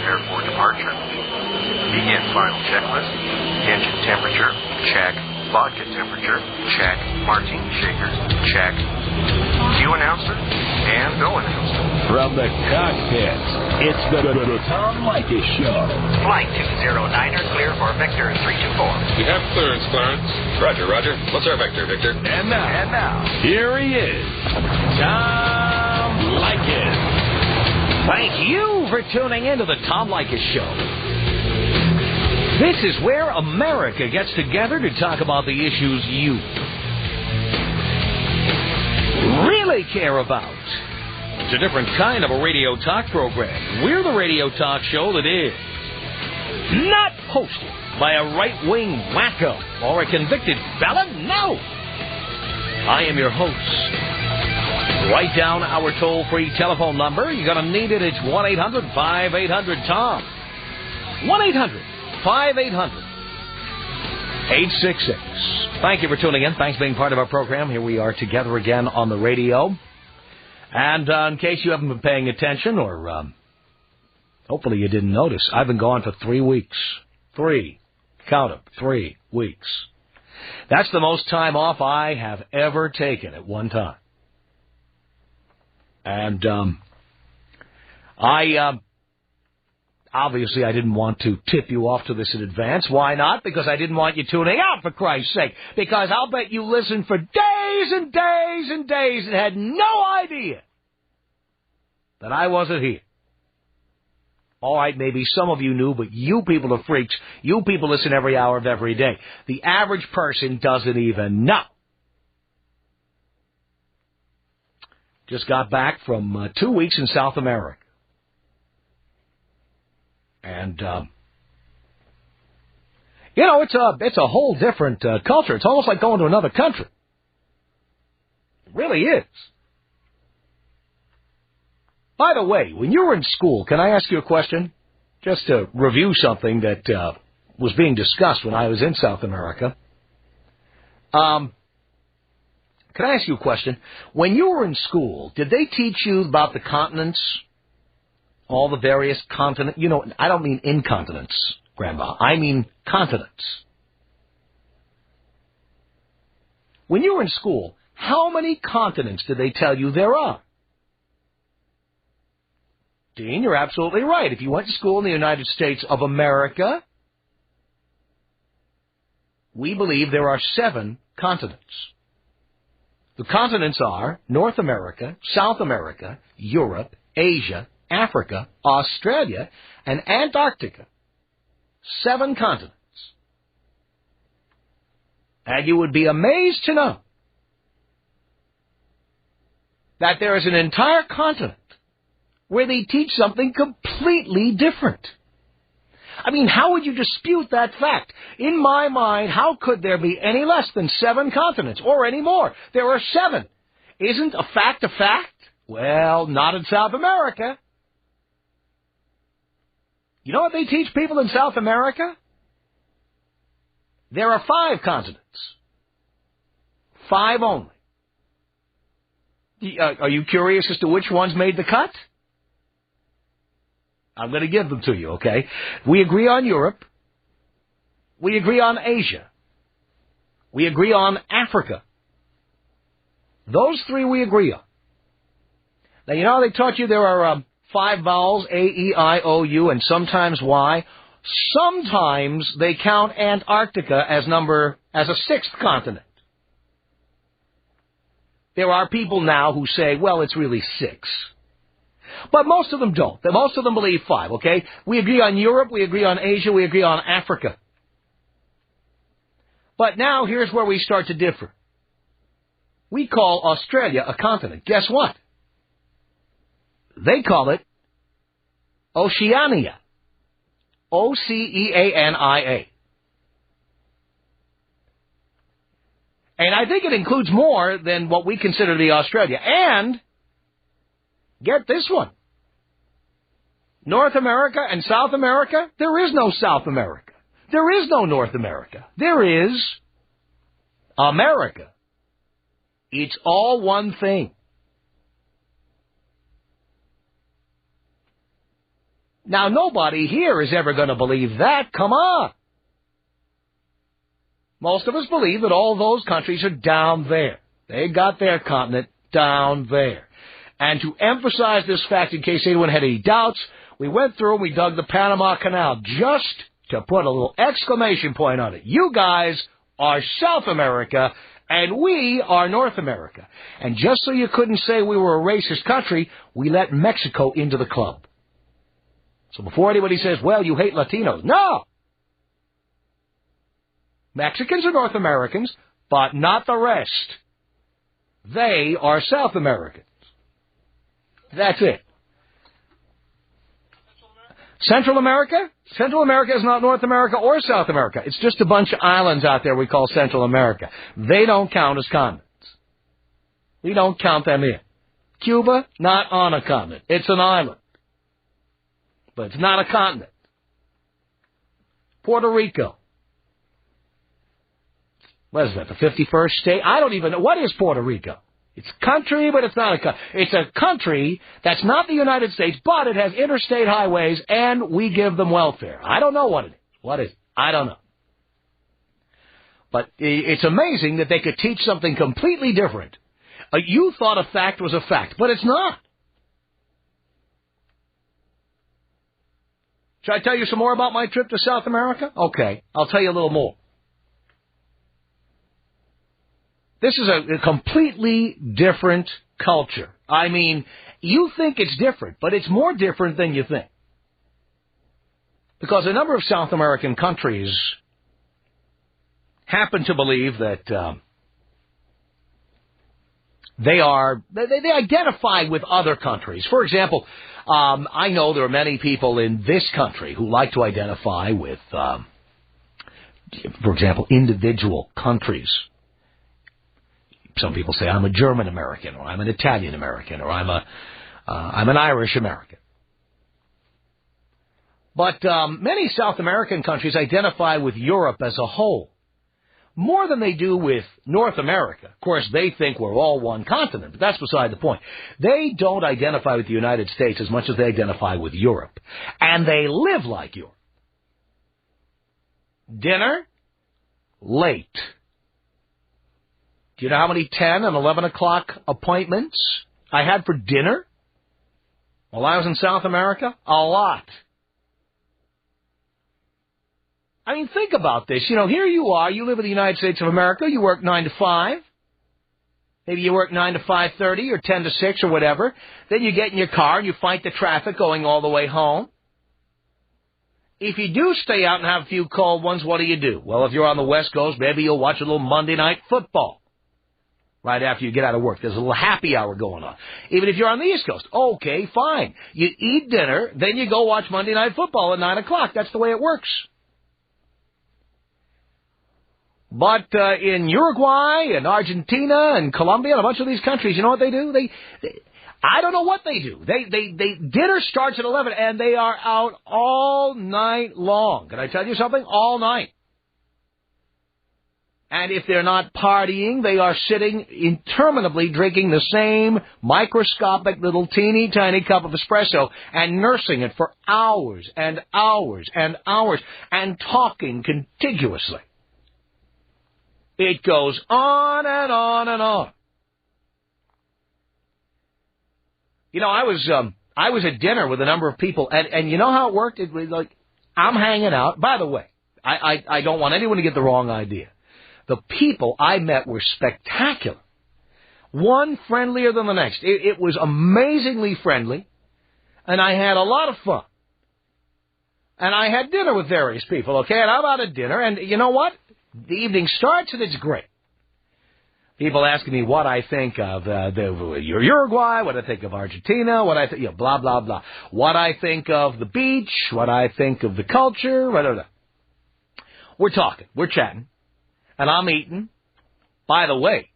prepare for departure. Begin final checklist. Engine temperature, check. Vodka temperature, check. Martini shaker, check. Cue announcer, and go announcer. From the cockpit, it's the Tom Leykis Show. Flight 209er, clear for Vector 324. We have clearance, Clarence. Roger, Roger. What's our vector, Victor? And now, here he is, Tom Leykis. Thank you for tuning in to the Tom Leykis Show. This is where America gets together to talk about the issues you really care about. It's a different kind of a radio talk program. We're the radio talk show that is not hosted by a right-wing wacko or a convicted felon. No! I am your host. Write down our toll-free telephone number. You're going to need it. It's 1-800-5800-TOM. 1-800-5800-866. Thank you for tuning in. Thanks for being part of our program. Here we are together again on the radio. And in case you haven't been paying attention, or hopefully you didn't notice, I've been gone for 3 weeks. 3. Count them. 3 weeks. That's the most time off I have ever taken at one time. And obviously I didn't want to tip you off to this in advance. Why not? Because I didn't want you tuning out, for Christ's sake. Because I'll bet you listened for days and days and days and had no idea that I wasn't here. All right, maybe some of you knew, but you people are freaks. You people listen every hour of every day. The average person doesn't even know. Just got back from 2 weeks in South America. And, it's a whole different culture. It's almost like going to another country. It really is. By the way, when you were in school, can I ask you a question? Just to review something that was being discussed when I was in South America. Can I ask you a question? When you were in school, did they teach you about the continents? All the various continents? You know, I don't mean incontinence, Grandma. I mean continents. When you were in school, how many continents did they tell you there are? Dean, you're absolutely right. If you went to school in the United States of America, we believe there are 7 continents. The continents are North America, South America, Europe, Asia, Africa, Australia, and Antarctica. 7 continents. And you would be amazed to know that there is an entire continent where they teach something completely different. I mean, how would you dispute that fact? In my mind, how could there be any less than 7 continents, or any more? There are 7. Isn't a fact a fact? Well, not in South America. You know what they teach people in South America? There are 5 continents. 5 only. Are you curious as to which ones made the cut? I'm going to give them to you, okay? We agree on Europe. We agree on Asia. We agree on Africa. Those 3 we agree on. Now, you know how they taught you there are 5 vowels, A, E, I, O, U, and sometimes Y? Sometimes they count Antarctica as a 6th continent. There are people now who say, well, it's really 6. But most of them don't. Most of them believe 5, okay? We agree on Europe, we agree on Asia, we agree on Africa. But now here's where we start to differ. We call Australia a continent. Guess what? They call it Oceania. Oceania. And I think it includes more than what we consider to be Australia. And get this one. North America and South America, there is no South America. There is no North America. There is America. It's all one thing. Now, nobody here is ever going to believe that. Come on. Most of us believe that all those countries are down there. They got their continent down there. And to emphasize this fact, in case anyone had any doubts, we went through and we dug the Panama Canal just to put a little exclamation point on it. You guys are South America, and we are North America. And just so you couldn't say we were a racist country, we let Mexico into the club. So before anybody says, well, you hate Latinos, no! Mexicans are North Americans, but not the rest. They are South Americans. That's it. Central America? Central America is not North America or South America. It's just a bunch of islands out there we call Central America. They don't count as continents. We don't count them in. Cuba, not on a continent. It's an island. But it's not a continent. Puerto Rico. What is that, the 51st state? I don't even know. What is Puerto Rico? It's a country, but it's not a country. It's a country that's not the United States, but it has interstate highways, and we give them welfare. I don't know what it is. What is it? I don't know. But it's amazing that they could teach something completely different. You thought a fact was a fact, but it's not. Should I tell you some more about my trip to South America? Okay, I'll tell you a little more. This is a completely different culture. I mean, you think it's different, but it's more different than you think. Because a number of South American countries happen to believe that they identify with other countries. For example, I know there are many people in this country who like to identify with, for example, individual countries. Some people say I'm a German American, or I'm an Italian American, or I'm an Irish American. But many South American countries identify with Europe as a whole, more than they do with North America. Of course, they think we're all one continent, but that's beside the point. They don't identify with the United States as much as they identify with Europe, and they live like Europe. Dinner, late. Do you know how many 10 and 11 o'clock appointments I had for dinner while I was in South America? A lot. I mean, think about this. You know, here you are. You live in the United States of America. You work 9 to 5. Maybe you work 9 to 5:30 or 10 to 6 or whatever. Then you get in your car and you fight the traffic going all the way home. If you do stay out and have a few cold ones, what do? Well, if you're on the West Coast, maybe you'll watch a little Monday Night Football right after you get out of work. There's a little happy hour going on. Even if you're on the East Coast, okay, fine. You eat dinner, then you go watch Monday Night Football at 9 o'clock. That's the way it works. But in Uruguay and Argentina and Colombia and a bunch of these countries, you know what they do? I don't know what they do. Dinner starts at 11 and they are out all night long. Can I tell you something? All night. And if they're not partying, they are sitting interminably drinking the same microscopic little teeny tiny cup of espresso and nursing it for hours and hours and hours and talking contiguously. It goes on and on and on. You know, I was at dinner with a number of people, and you know how it worked? It was like, I'm hanging out. By the way, I don't want anyone to get the wrong idea. The people I met were spectacular. One friendlier than the next. It was amazingly friendly, and I had a lot of fun. And I had dinner with various people, okay? And I'm out at dinner, and you know what? The evening starts, and it's great. People asking me what I think of Uruguay, what I think of Argentina, what I think, blah, blah, blah. What I think of the beach, what I think of the culture, whatever. We're talking, we're chatting, and I'm eating. By the way,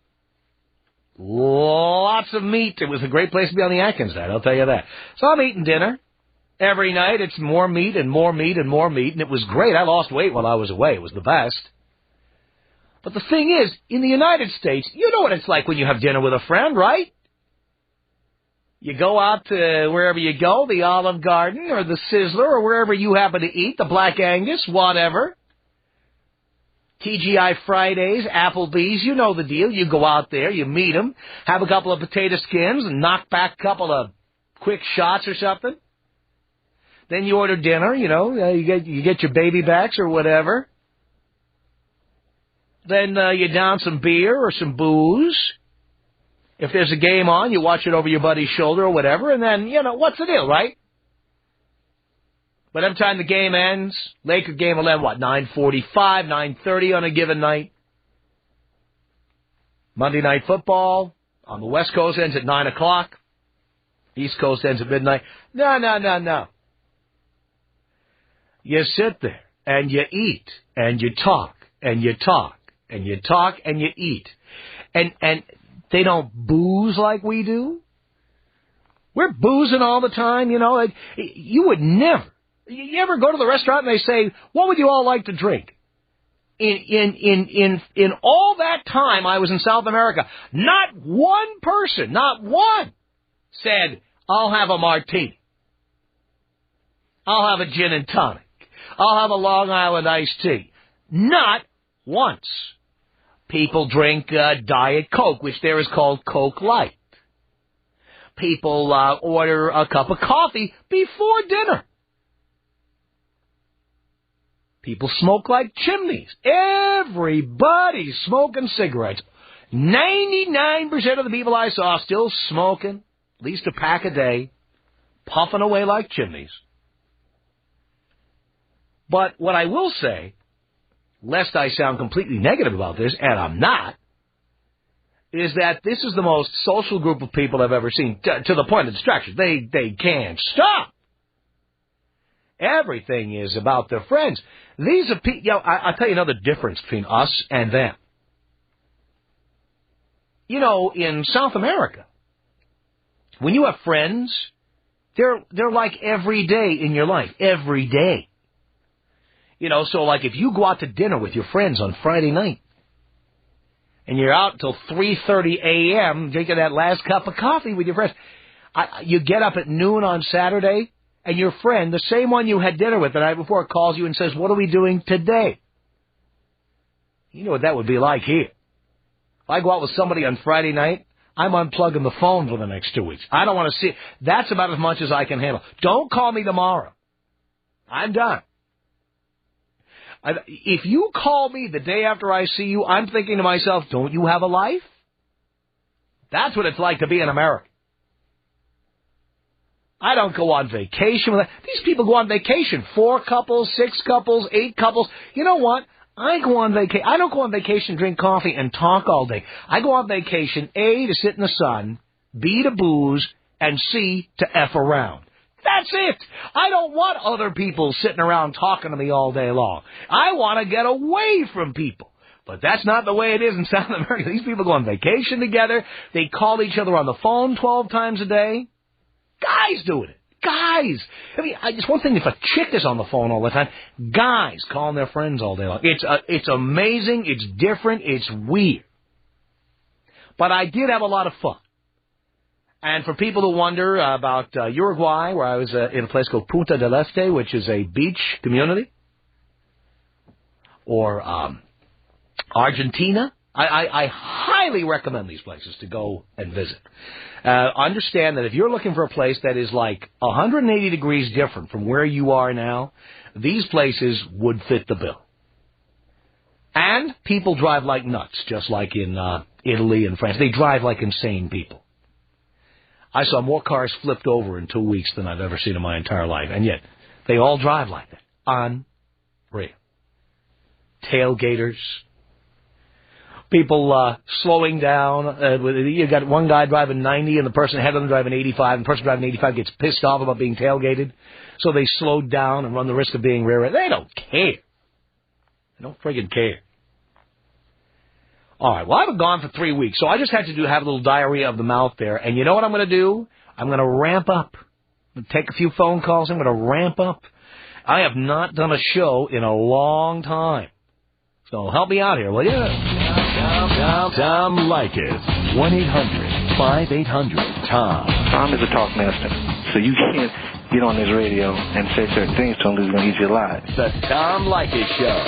lots of meat. It was a great place to be on the Atkins diet, I'll tell you that. So I'm eating dinner. Every night it's more meat and more meat and more meat, and it was great. I lost weight while I was away. It was the best. But the thing is, in the United States, you know what it's like when you have dinner with a friend, right? You go out to wherever you go, the Olive Garden or the Sizzler or wherever you happen to eat, the Black Angus, whatever. TGI Fridays, Applebee's, you know the deal. You go out there, you meet them, have a couple of potato skins and knock back a couple of quick shots or something. Then you order dinner, you get your baby backs or whatever. Then you down some beer or some booze. If there's a game on, you watch it over your buddy's shoulder or whatever, and then, what's the deal, right? By the time the game ends, Laker game will end, 9:45, 9:30 on a given night. Monday Night Football on the West Coast ends at 9 o'clock. East Coast ends at midnight. No. You sit there, and you eat, and you talk, and you talk, and you talk, and you eat. And they don't booze like we do. We're boozing all the time, You would never. You ever go to the restaurant and they say, what would you all like to drink? In all that time I was in South America, not one person, not one, said, I'll have a martini. I'll have a gin and tonic. I'll have a Long Island iced tea. Not once. People drink Diet Coke, which there is called Coke Light. People order a cup of coffee before dinner. People smoke like chimneys. Everybody's smoking cigarettes. 99% of the people I saw still smoking, at least a pack a day, puffing away like chimneys. But what I will say, lest I sound completely negative about this, and I'm not, is that this is the most social group of people I've ever seen, to the point of distraction. They can't stop. Everything is about their friends. These are people, I'll tell you another difference between us and them. In South America, when you have friends, they're like every day in your life. Every day. So like if you go out to dinner with your friends on Friday night, and you're out until 3:30 a.m. drinking that last cup of coffee with your friends, you get up at noon on Saturday, and your friend, the same one you had dinner with the night before, calls you and says, what are we doing today? You know what that would be like here. If I go out with somebody on Friday night, I'm unplugging the phone for the next 2 weeks. I don't want to see it. That's about as much as I can handle. Don't call me tomorrow. I'm done. If you call me the day after I see you, I'm thinking to myself, don't you have a life? That's what it's like to be an American. I don't go on vacation with that. These people go on vacation. 4 couples, 6 couples, 8 couples. You know what? I go on vacation. I don't go on vacation, drink coffee, and talk all day. I go on vacation, A, to sit in the sun, B, to booze, and C, to F around. That's it. I don't want other people sitting around talking to me all day long. I want to get away from people. But that's not the way it is in South America. These people go on vacation together. They call each other on the phone 12 times a day. Guys doing it. Guys. It's one thing if a chick is on the phone all the time. Guys calling their friends all day long. It's amazing. It's different. It's weird. But I did have a lot of fun. And for people who wonder about Uruguay, where I was in a place called Punta del Este, which is a beach community, or Argentina, I highly recommend these places to go and visit. Understand that if you're looking for a place that is like 180 degrees different from where you are now, these places would fit the bill. And people drive like nuts, just like in Italy and France. They drive like insane people. I saw more cars flipped over in 2 weeks than I've ever seen in my entire life, and yet they all drive like that. Unreal. Tailgaters. People slowing down. You got one guy driving 90 and the person ahead of them driving 85, and the person driving 85 gets pissed off about being tailgated, so they slow down and run the risk of being rear-ended. They don't care. They don't friggin' care. All right, well, I haven't gone for 3 weeks, so I just had to have a little diarrhea of the mouth there. And you know what I'm going to do? I'm going to ramp up. I'm going to take a few phone calls. I'm going to ramp up. I have not done a show in a long time. So help me out here, will you? Tom Leykis. 1-800-5800-TOM. Tom is a talk master, so you can't get on this radio and say certain things to him because he's going to eat you alive. The Tom Leykis Show.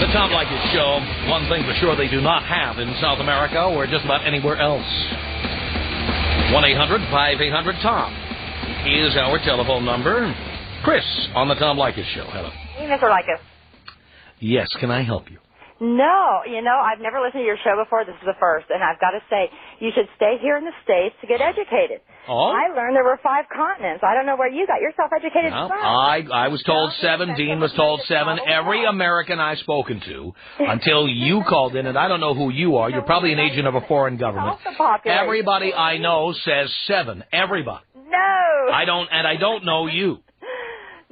The Tom Leykis Show. One thing for sure they do not have in South America or just about anywhere else. 1-800-5800-TOM is our telephone number. Chris on the Tom Leykis Show. Hello. Hey, Mr. Leykis. Yes, can I help you? No, I've never listened to your show before. This is the first, and I've got to say, you should stay here in the States to get educated. Oh? I learned there were 5 continents. I don't know where you got yourself educated No, from. I was told 7. Dean was told 7. Every American I've spoken to, until you called in, and I don't know who you are. You're probably an agent of a foreign government. Everybody I know says 7. Everybody. No. I don't know you.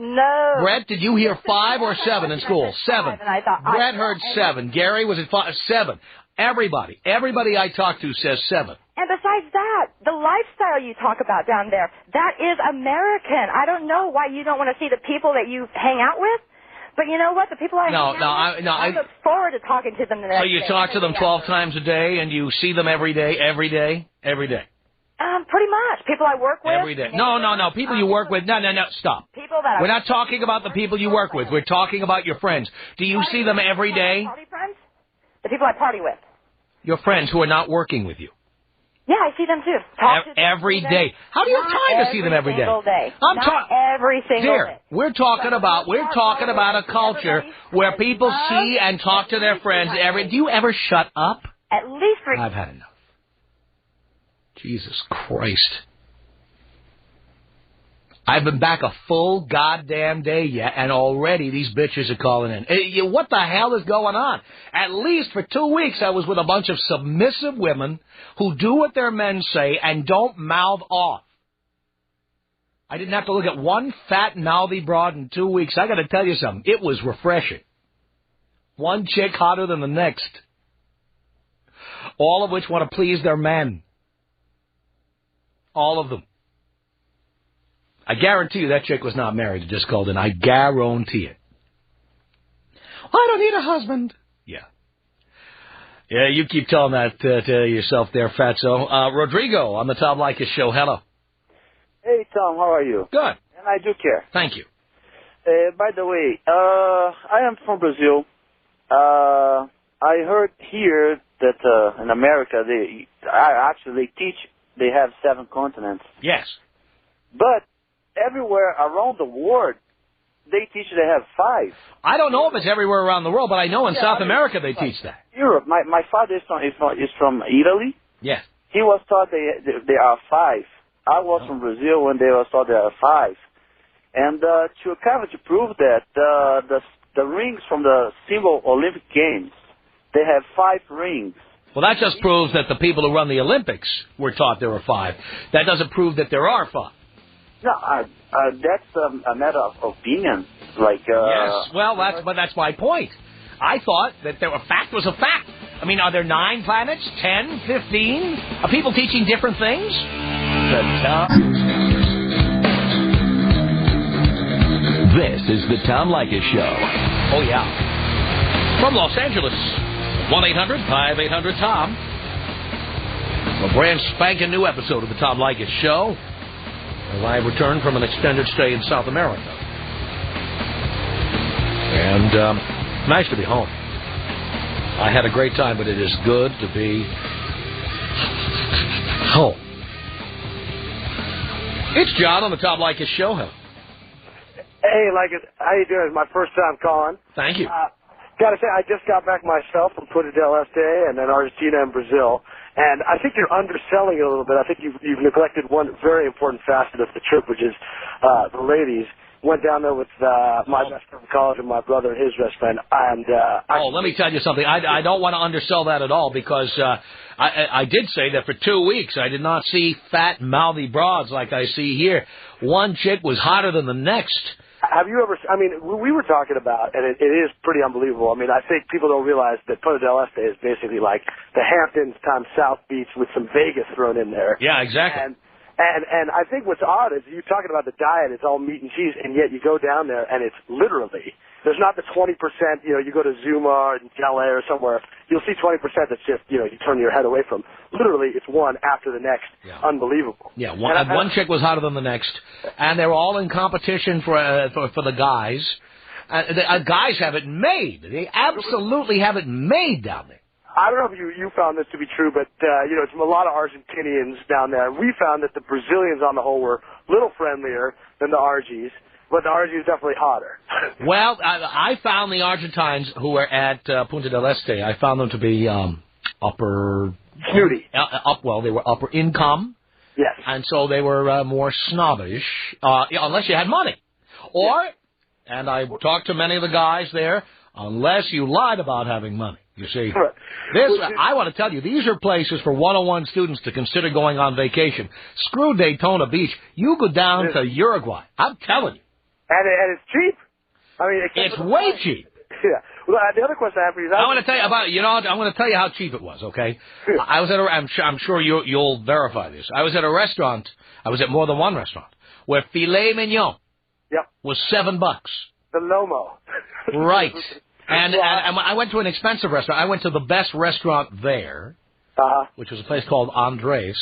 No. Brett, did you hear 5 or 7 in school? 7. And I thought, Brett heard 7. Gary was at 5. 7. Everybody I talk to says 7. And besides that, the lifestyle you talk about down there, that is American. I don't know why you don't want to see the people that you hang out with. But you know what? The people I look forward to talking to them the next day. So you talk to them 12 times a day, and you see them every day? Pretty much. People I work with. Every day. No. People you work with. No. Stop. People that We're not talking about the people you work with. We're talking about your friends. Do you see them every day? Party friends? The people I party with. Your friends who are not working with you. Yeah, I see them too. Every day. How do you have time to see them every day? I'm talking every single day. We're talking about a culture where people see and talk to their friends every. Do you ever shut up? At least 3. I've had enough. Jesus Christ. I've been back a full goddamn day yet, and already these bitches are calling in. What the hell is going on? At least for 2 weeks I was with a bunch of submissive women who do what their men say and don't mouth off. I didn't have to look at one fat, mouthy broad in 2 weeks. I got to tell you something. It was refreshing. One chick hotter than the next. All of which want to please their men. All of them. I guarantee you that chick was not married. It just called in. I guarantee it. I don't need a husband. Yeah. Yeah, you keep telling that to yourself there, fatso. Rodrigo on the Tom Leykis Show. Hello. Hey, Tom, how are you? Good. And I do care. Thank you. By the way, I am from Brazil. I heard here that in America, they teach they have 7 continents. Yes. But everywhere around the world, they teach they have 5. I don't know if it's everywhere around the world, but I know in South America they teach that. Europe. My father is from Italy. Yes. He was taught they are 5. I was from Brazil when they was taught there are 5. And to prove that, the rings from the single Olympic Games, they have 5 rings. Well, that just proves that the people who run the Olympics were taught there were 5. That doesn't prove that there are 5. No, that's a matter of opinion. Yes, well, that's my point. I thought that a fact was a fact. I mean, are there 9 planets, 10, 15? Are people teaching different things? This is the Tom Leykis Show. Oh, yeah. From Los Angeles, 1-800-5800-TOM. A brand spanking new episode of the Tom Leykis Show. I returned from an extended stay in South America. And nice to be home. I had a great time, but it is good to be home. It's John on the Tom Leykis Show. Hey, Leykis, how you doing? It's my first time calling. Thank you. Got to say, I just got back myself from Punta del Este and then Argentina and Brazil. And I think you're underselling it a little bit. I think you've neglected one very important facet of the trip, which is the ladies. Went down there with my best friend from college and my brother and his best friend. And let me tell you something. I don't want to undersell that at all because I did say that for 2 weeks I did not see fat, mouthy broads like I see here. One chick was hotter than the next. Have you ever, I mean, we were talking about, and it is pretty unbelievable. I mean, I think people don't realize that Punta del Este is basically like the Hamptons times South Beach with some Vegas thrown in there. Yeah, exactly. And I think what's odd is you're talking about the diet, it's all meat and cheese, and yet you go down there and it's literally, there's not the 20%, you go to Zuma or LA or somewhere, you'll see 20% that's just, you turn your head away from. Literally, it's one after the next. Yeah. Unbelievable. Yeah, one chick was hotter than the next, and they were all in competition for the guys. The guys have it made. They absolutely have it made down there. I don't know if you found this to be true, but, it's a lot of Argentinians down there. We found that the Brazilians on the whole were a little friendlier than the RGs, but the RG is definitely hotter. Well, I found the Argentines who were at Punta del Este, I found them to be upper... Snooty. They were upper income. Yes. And so they were more snobbish, unless you had money. Or, and I talked to many of the guys there, unless you lied about having money. You see, I want to tell you, these are places for 101 students to consider going on vacation. Screw Daytona Beach. You go down to Uruguay. I'm telling you. And it's cheap. I mean, it's way cheap. Yeah. Well, the other question I have for you is... I want to tell you about, I'm going to tell you how cheap it was, okay? I was at I'm sure you'll verify this. I was at a restaurant. I was at more than one restaurant where filet mignon was $7. The Lomo. Right. And I went to an expensive restaurant. I went to the best restaurant there, which was a place called Andres,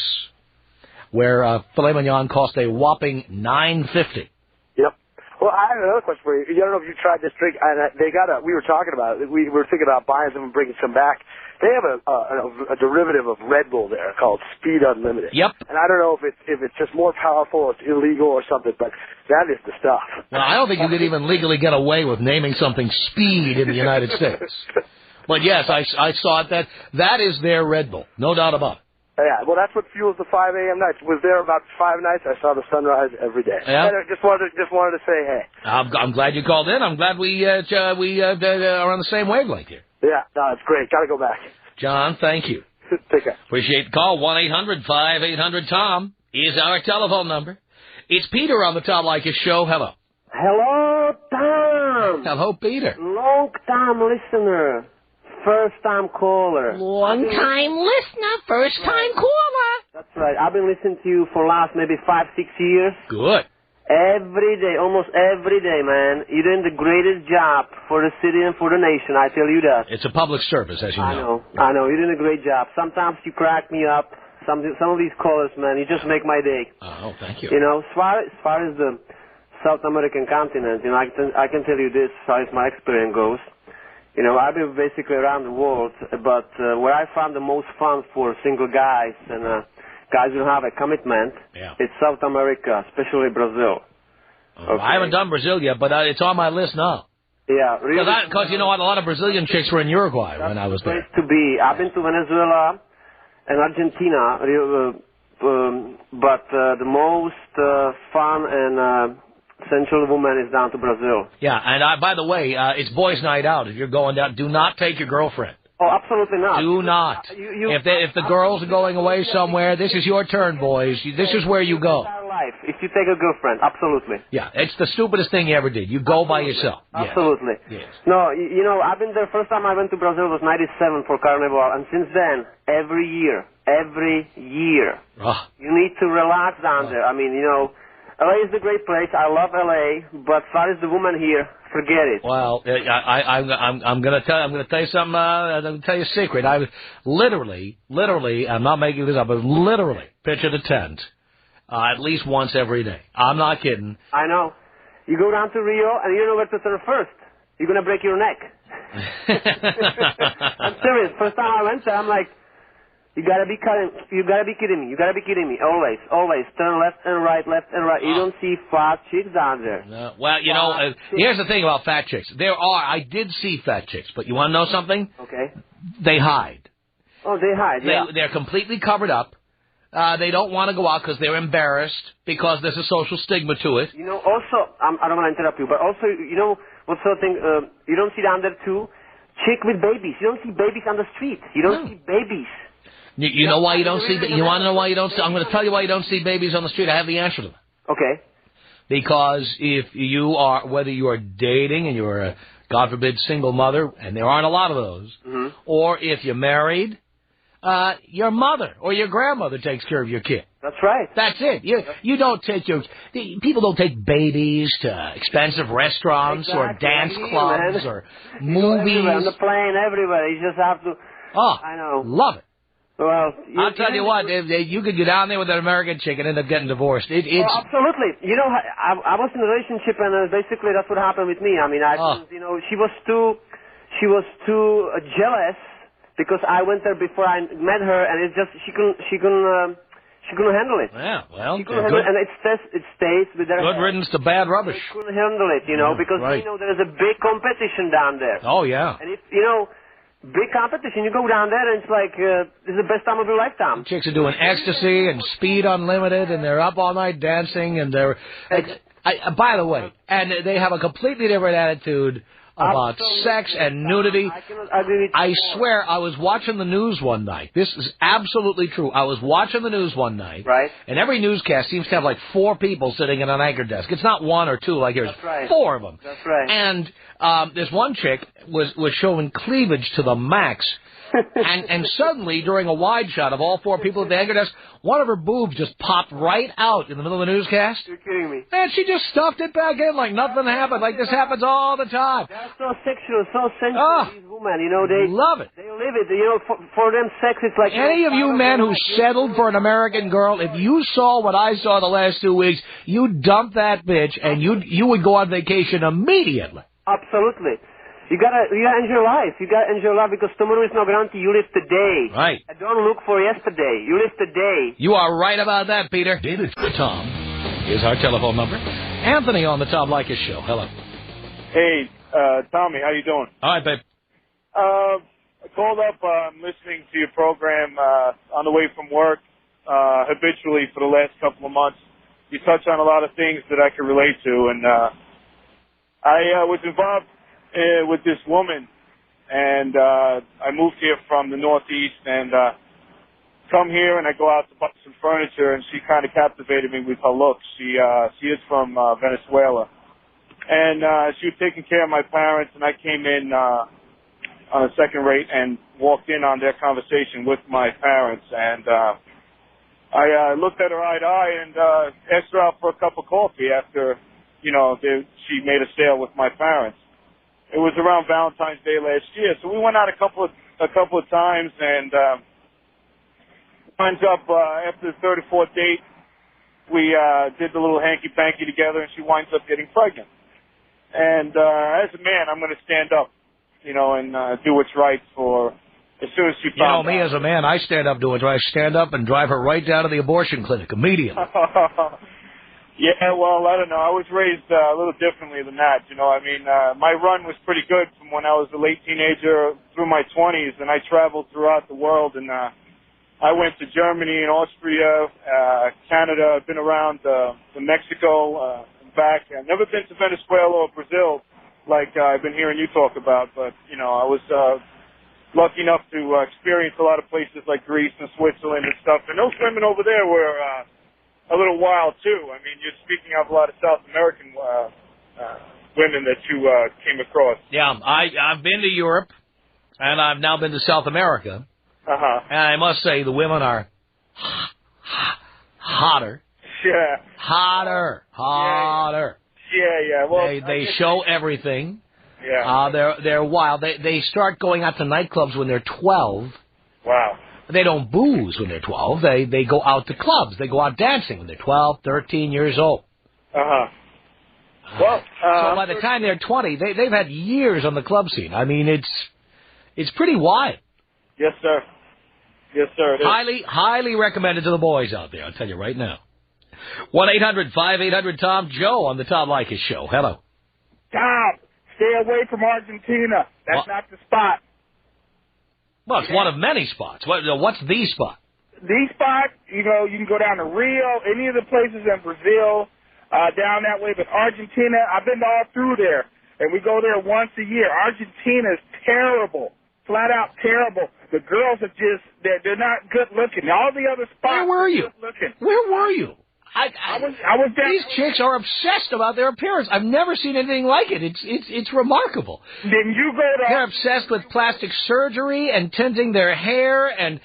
where filet mignon cost a whopping $9.50. Yep. Well, I have another question for you. I don't know if you tried this drink. And we were talking about it. We were thinking about buying some and bringing some back. They have a derivative of Red Bull there called Speed Unlimited. Yep. And I don't know if it's just more powerful, or it's illegal or something, but that is the stuff. Well, I don't think you could even legally get away with naming something Speed in the United States. But yes, I saw it. That is their Red Bull, no doubt about it. Yeah, well, that's what fuels the 5 a.m. nights. Was there about 5 nights. I saw the sunrise every day. Yeah. And I just wanted to say hey. I'm glad you called in. I'm glad we are on the same wavelength here. Yeah, no, it's great. Got to go back. John, thank you. Take care. Appreciate the call. 1-800-5800-TOM is our telephone number. It's Peter on the Tom Leykis Show. Hello. Hello, Tom. Hello, Peter. Long-time listener. First-time caller. Long-time listener. First-time caller. That's right. I've been listening to you for the last maybe 5-6 years. Good. Every day, almost every day, man. You're doing the greatest job for the city and for the nation, I tell you that. It's a public service, as you know. I know. You're doing a great job. Sometimes you crack me up. Some of these callers, man, you just make my day. Oh, thank you. As far as the South American continent, I can tell you this, as far as my experience goes. I've been basically around the world, but where I found the most fun for single guys and guys who have a commitment, it's South America, especially Brazil. Okay. I haven't done Brazil yet, but it's on my list now. Yeah, really. Because you know what, a lot of Brazilian chicks were in Uruguay when I was there. Place to be. I've been to Venezuela and Argentina, but the most fun and sensual woman is down to Brazil. Yeah, and by the way, it's boys' night out. If you're going down, do not take your girlfriend. Oh, absolutely not. Do not. If the girls are going away somewhere, this is your turn, boys. This is where you go. Life. If you take a girlfriend, absolutely. Yeah, it's the stupidest thing you ever did. You go by yourself. Absolutely. Yes. No, I've been there. First time I went to Brazil was '97 for Carnival, and since then, every year, you need to relax down there. I mean, LA is a great place. I love LA, but as far as the woman here, forget it. Well, I'm gonna tell you something. I'm gonna tell you a secret. I was literally, I'm not making this up. I was literally pitching a tent at least once every day. I'm not kidding. I know. You go down to Rio and you don't know where to turn first. You're gonna break your neck. I'm serious. First time I went there, I'm like, you gotta be kidding me. You gotta be kidding me. Always turn left and right. You don't see fat chicks down there. No. Well, here's the thing about fat chicks. I did see fat chicks, but you want to know something? Okay. They hide. Oh, they hide. They're completely covered up. They don't want to go out because they're embarrassed because there's a social stigma to it. Also, I don't want to interrupt you, but also, what sort of thing? You don't see down there too, chick with babies. You don't see babies on the street. You don't see babies. You know why you don't see... You want to know why you don't see... I'm going to tell you why you don't see babies on the street. I have the answer to that. Okay. Because if you are... Whether you are dating and you're a, God forbid, single mother, and there aren't a lot of those, or if you're married, your mother or your grandmother takes care of your kid. That's right. That's it. You don't take people don't take babies to expensive restaurants or dance clubs or movies. On the plane, everywhere. You just have to. Oh, I know. Love it. Well, I'll tell you what, you could go down there with an American chick and end up getting divorced. It's absolutely. You know, I was in a relationship, and basically that's what happened with me. I mean, she was too jealous because I went there before I met her, and it just she couldn't handle it. Yeah, well, she couldn't handle it, and it stays with their good riddance to bad rubbish. They couldn't handle it, because there's a big competition down there. Oh yeah. And if big competition. You go down there, and it's like this is the best time of your lifetime. Chicks are doing ecstasy and speed unlimited, and they're up all night dancing, and they're. By the way, and they have a completely different attitude about sex and nudity. I swear, I was watching the news one night. This is absolutely true. I was watching the news one night, right? And every newscast seems to have like 4 people sitting at an anchor desk. It's not 1 or 2 like yours. That's right. 4 of them. That's right. And this one chick was showing cleavage to the max. and suddenly, during a wide shot of all 4 people at the anchor desk, one of her boobs just popped right out in the middle of the newscast. You're kidding me. And she just stuffed it back in like nothing happened, like this happens all the time. That's so sexual, so sensual, these women, they love it. They live it, for them sex it's like... Any of you men who settled for an American girl, if you saw what I saw the last 2 weeks, you'd dump that bitch and you would go on vacation immediately. Absolutely. You gotta enjoy life. You gotta enjoy life because tomorrow is not guaranteed. You live today. Right. And don't look for yesterday. You live today. You are right about that, Peter. David Tom is our telephone number. Anthony on the Tom Leykis Show. Hello. Hey, Tommy, how you doing? All right, babe. I called up. I'm listening to your program on the way from work habitually for the last couple of months. You touch on a lot of things that I can relate to, and I was involved with this woman, and I moved here from the Northeast, and come here, and I go out to buy some furniture, and she kind of captivated me with her looks. She is from Venezuela, and she was taking care of my parents, and I came in on a second rate and walked in on their conversation with my parents, and I looked at her eye to eye and asked her out for a cup of coffee after, she made a sale with my parents. It was around Valentine's Day last year, so we went out a couple of times, and winds up after the 3rd or 4th date, we did the little hanky-panky together, and she winds up getting pregnant. And as a man, I'm going to stand up, and do what's right for as soon as she found out. Me as a man, I stand up doing it. I stand up and drive her right down to the abortion clinic immediately. Yeah, well, I don't know. I was raised a little differently than that, my run was pretty good from when I was a late teenager through my 20s, and I traveled throughout the world, and I went to Germany and Austria, Canada. I've been around to Mexico, back. I've never been to Venezuela or Brazil like I've been hearing you talk about, but, I was lucky enough to experience a lot of places like Greece and Switzerland and stuff, and those women over there were... a little wild, too. I mean, you're speaking of a lot of South American women that you came across. Yeah, I've been to Europe, and I've now been to South America. Uh-huh. And I must say, the women are hotter. Yeah. Hotter. Yeah. Well, they show everything. Yeah. They're wild. They start going out to nightclubs when they're 12. Wow. They don't booze when they're 12. They go out to clubs. They go out dancing when they're 12, 13 years old. Uh-huh. Well, so by the time they're 20, they've had years on the club scene. I mean, it's pretty wild. Yes, sir. Yes, sir. Highly recommended to the boys out there, I'll tell you right now. 1-800-5800-TOM. Joe on the Tom Leykis Show. Hello. Tom, stay away from Argentina. That's not the spot. Well, it's one of many spots. What's the spot? The spot, you can go down to Rio, any of the places in Brazil, down that way. But Argentina, I've been all through there, and we go there once a year. Argentina is terrible, flat out terrible. The girls are they're not good looking. All the other spots Where were you? Good looking. Where were you? I was down. These chicks are obsessed about their appearance. I've never seen anything like it. It's remarkable. Then you go to... They're obsessed with plastic surgery and tinting their hair and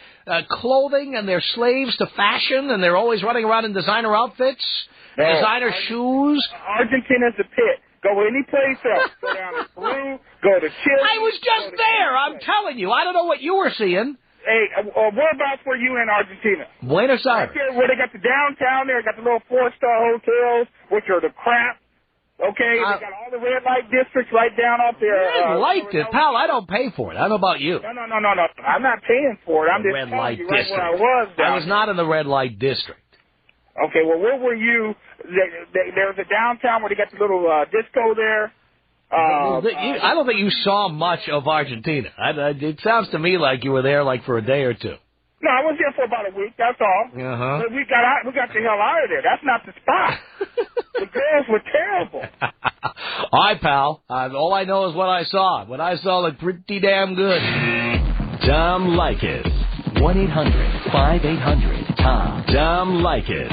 clothing, and they're slaves to fashion, and they're always running around in designer outfits, designer shoes. Argentina's the pit. Go any place else. Go down to Peru. Go to Chile. I was just there. I'm telling you. I don't know what you were seeing. Hey, whereabouts were you in Argentina? Buenos Aires. Right there where they got the downtown there, got the little 4-star hotels, which are the crap. Okay, they got all the red light districts right down up there. Red light district? Pal, I don't pay for it. I don't know about you. No. I'm not paying for it. I'm just red telling light you right district. where I was down I was not in the red light district. Okay, well, where were you? There's a downtown where they got the little disco there. I don't think you saw much of Argentina. It sounds to me like you were there like for a day or two. No, I was there for about a week. That's all. But we got the hell out of there. That's not the spot. The girls were terrible. All right, pal. All I know is what I saw. What I saw looked pretty damn good. Tom Leykis. 1-800-5800-TOM. Tom Leykis.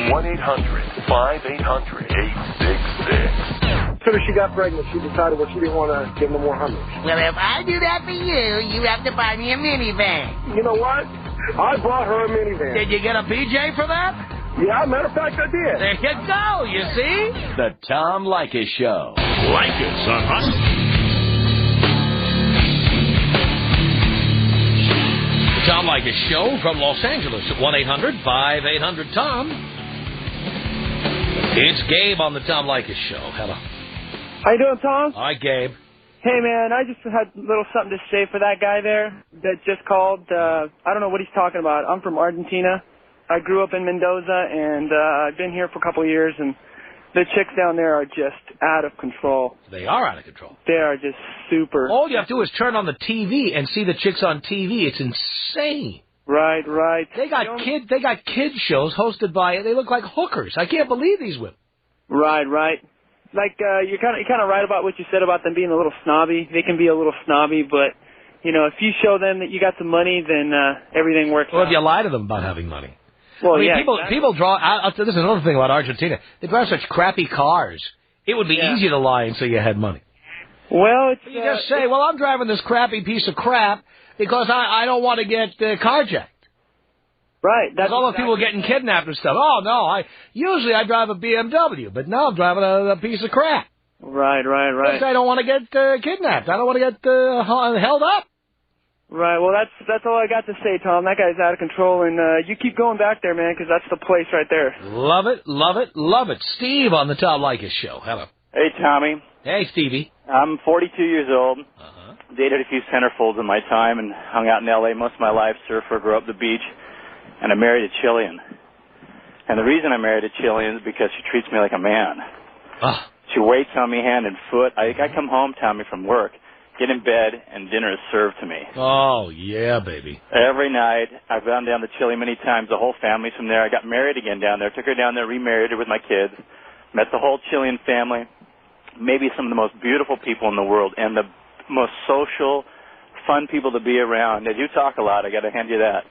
1-800-5800-866. As soon as she got pregnant, she decided she didn't want to give no more Hummers. Well, if I do that for you have to buy me a minivan. You know what? I bought her a minivan. Did you get a BJ for that? Yeah, matter of fact, I did. There you go, you see? The Tom Leykis Show. Leykis on The Tom Leykis Show from Los Angeles at 1-800-5800-TOM. It's Gabe on the Tom Leykis Show. Hello. How you doing, Tom? Hi, Gabe. Hey, man, I just had a little something to say for that guy there that just called. I don't know what he's talking about. I'm from Argentina. I grew up in Mendoza, and I've been here for a couple of years, and the chicks down there are just out of control. They are out of control. They are just super. All you have to do is turn on the TV and see the chicks on TV. It's insane. Right. They got kid shows hosted by. They look like hookers. I can't believe these women. Right. Like you're kind of right about what you said about them being a little snobby. They can be a little snobby, but if you show them that you got some money, then everything works. Well, out. if you lie to them about having money. Well, I mean, yeah, people draw. This is another thing about Argentina. They drive such crappy cars. It would be easy to lie and say you had money. Well, you just say, "Well, I'm driving this crappy piece of crap because I don't want to get carjacked." Right. That's all those people getting kidnapped and stuff. Oh no, usually I drive a BMW, but now I'm driving a piece of crap. Right. Because I don't want to get kidnapped. I don't want to get held up. Right, well, that's all I got to say, Tom. That guy's out of control, and you keep going back there, man, because that's the place right there. Love it. Steve on the Tom Leykis Show. Hello. Hey, Tommy. Hey, Stevie. I'm 42 years old. Dated a few centerfolds in my time and hung out in L.A. most of my life, surfer, grew up the beach, and I married a Chilean. And the reason I married a Chilean is because she treats me like a man. She waits on me hand and foot. I come home, Tommy, from work, get in bed, and dinner is served to me. Oh, yeah, baby. Every night. I've gone down to Chile many times. The whole family's from there. I got married again down there. Took her down there, remarried her with my kids. Met the whole Chilean family. Maybe some of the most beautiful people in the world and the most social, fun people to be around. As you talk a lot, I got to hand you that.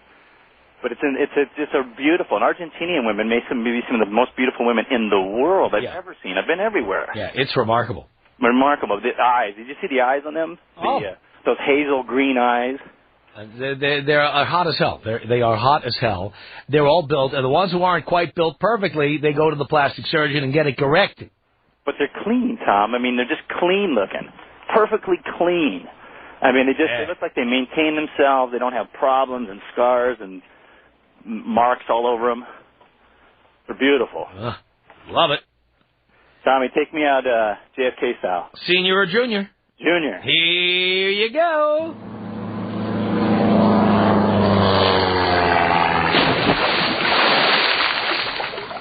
But it's a beautiful. And Argentinian women may be some of the most beautiful women in the world I've ever seen. I've been everywhere. Yeah, it's remarkable. Remarkable. The eyes. Did you see the eyes on them? Those hazel green eyes. They're hot as hell. They are hot as hell. They're all built, and the ones who aren't quite built perfectly, they go to the plastic surgeon and get it corrected. But they're clean, Tom. I mean, they're just clean looking. Perfectly clean. I mean, they look like they maintain themselves. They don't have problems and scars and marks all over them. They're beautiful. Love it. Tommy, take me out JFK style. Senior or junior? Junior. Here you go.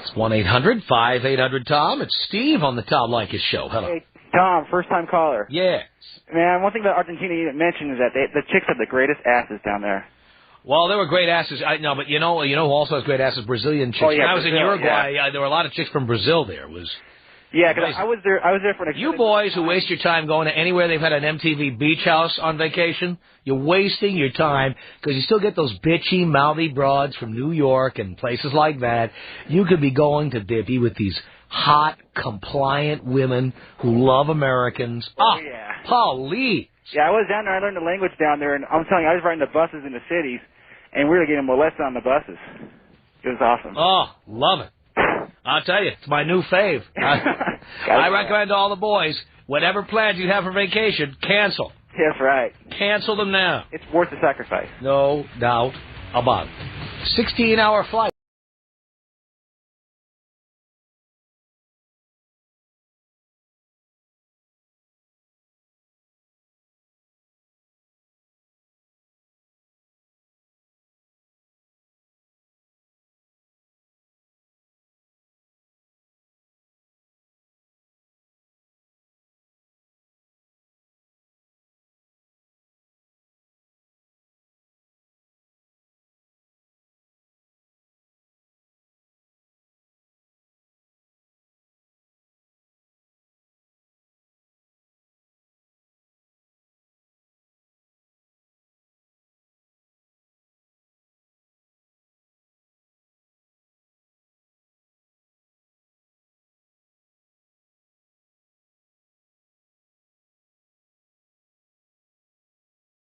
It's 1-800-5800-TOM. It's Steve on the Tom Leykis Show. Hello. Hey, Tom, first-time caller. Yes. Man, one thing about Argentina you didn't mention is that the chicks have the greatest asses down there. Well, there were great asses. No, but you know who also has great asses? Brazilian chicks. Oh, yeah, when I was in Brazil, Uruguay, there were a lot of chicks from Brazil there. Yeah, because I was there for an. You boys who waste your time going to anywhere they've had an MTV Beach House on vacation, you're wasting your time because you still get those bitchy, mouthy broads from New York and places like that. You could be going to be with these hot, compliant women who love Americans. Oh, yeah. Paulie. Yeah, I was down there. I learned the language down there, and I'm telling you, I was riding the buses in the cities, and we were getting molested on the buses. It was awesome. Oh, love it. I'll tell you, it's my new fave. I recommend to all the boys, whatever plans you have for vacation, cancel. That's right. Cancel them now. It's worth the sacrifice. No doubt about it. 16-hour flight.